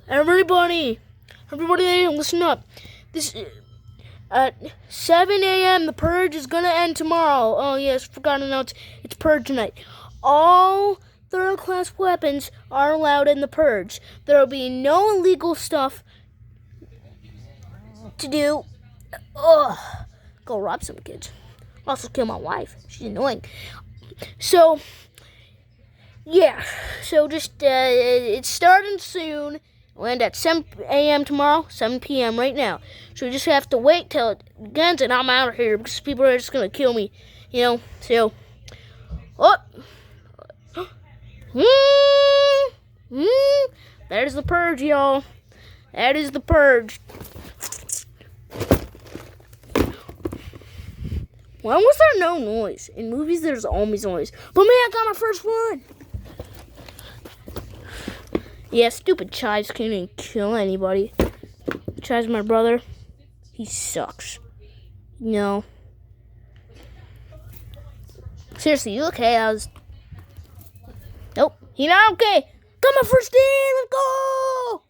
Everybody, listen up. This at 7 a.m. The purge is gonna end tomorrow. Oh yes, forgot to announce it's purge night. All third-class weapons are allowed in the purge. There will be no illegal stuff to do. Ugh. Go rob some kids. Also kill my wife. She's annoying. So, yeah. So just, it's starting soon. We'll end at 7 a.m. tomorrow, 7 p.m. right now. So we just have to wait till it begins and I'm out of here because people are just going to kill me. So, oh. That is the purge, y'all. That is the purge. When was there no noise? In movies, there's always noise. But man, I got my first one. Yeah, stupid Chives can't even kill anybody. Chives, my brother, he sucks. No. Seriously, you okay? Nope, he not okay. Got my first in. Let's go.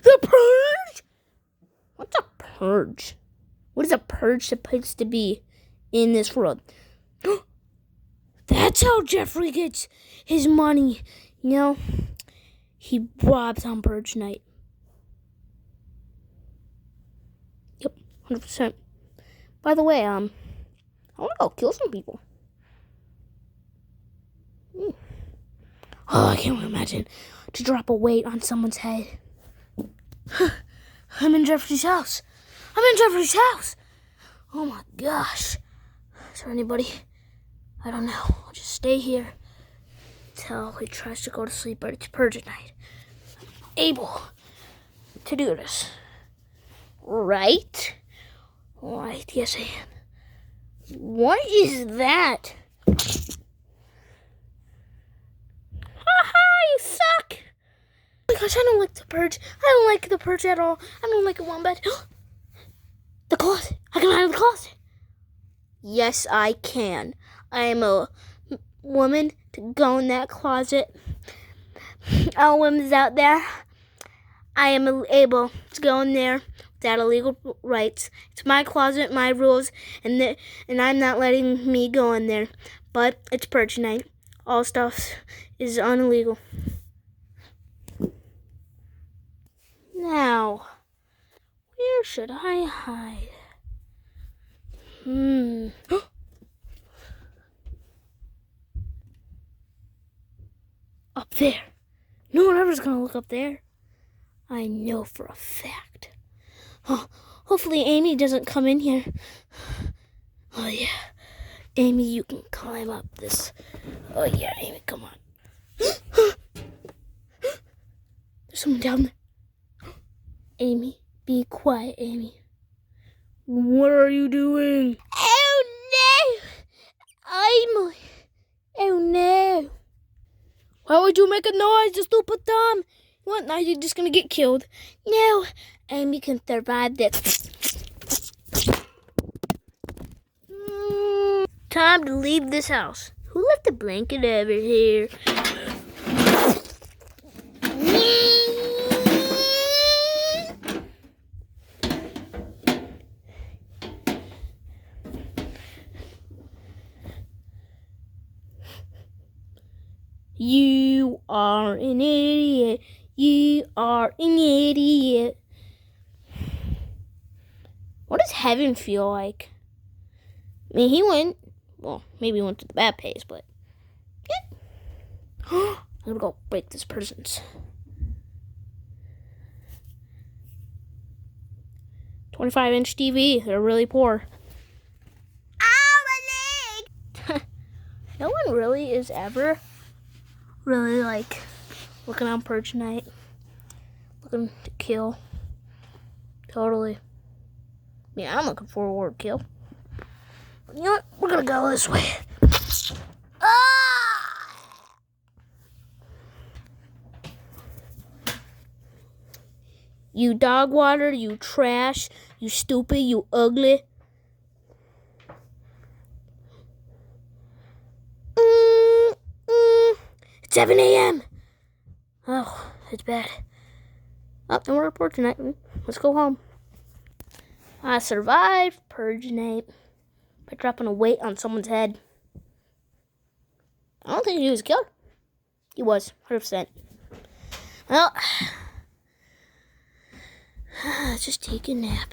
The purge. What's a purge? What is a purge supposed to be in this world? That's how Jeffrey gets his money. He robs on purge night. Yep, 100%. By the way, I want to go kill some people. Oh, I can't imagine to drop a weight on someone's head. I'm in Jeffrey's house. Oh my gosh. Is there anybody? I don't know. I'll just stay here till he tries to go to sleep, but it's purge at night. I'm able to do this. Right? Right, yes I am. What is that? You suck! Oh my gosh, I don't like the purge. I don't like the purge at all. I don't like it one bit. The closet. I can hide in the closet. Yes, I can. I am a woman to go in that closet. All women's out there. I am able to go in there without illegal rights. It's my closet, my rules, and I'm not letting me go in there. But it's purge night. All stuff is illegal. Now, where should I hide? Up there. No one ever's gonna look up there. I know for a fact. Oh, hopefully Amy doesn't come in here. Oh yeah. Amy, you can climb up this. Oh yeah, Amy, come on. There's someone down there. Amy, be quiet, Amy. What are you doing? Oh no. Why would you make a noise, you stupid dumb? What, now you're just gonna get killed? No, Amy can survive this. Time to leave this house. Who left the blanket over here? You are an idiot. What does heaven feel like? I mean, maybe he went to the bad place, but yeah. I'm gonna go break this person's 25-inch TV. They're really poor. Ow, my leg! No one really is ever really like looking on purge night, looking to kill. Totally. Yeah, I'm looking forward to kill. You know what? We're gonna go this way. You dog water, you trash, you stupid, you ugly. 7 a.m. Oh, it's bad. Oh, no more report tonight. Let's go home. I survived purge night by dropping a weight on someone's head. I don't think he was killed. He was, 100%. Well, let's just take a nap.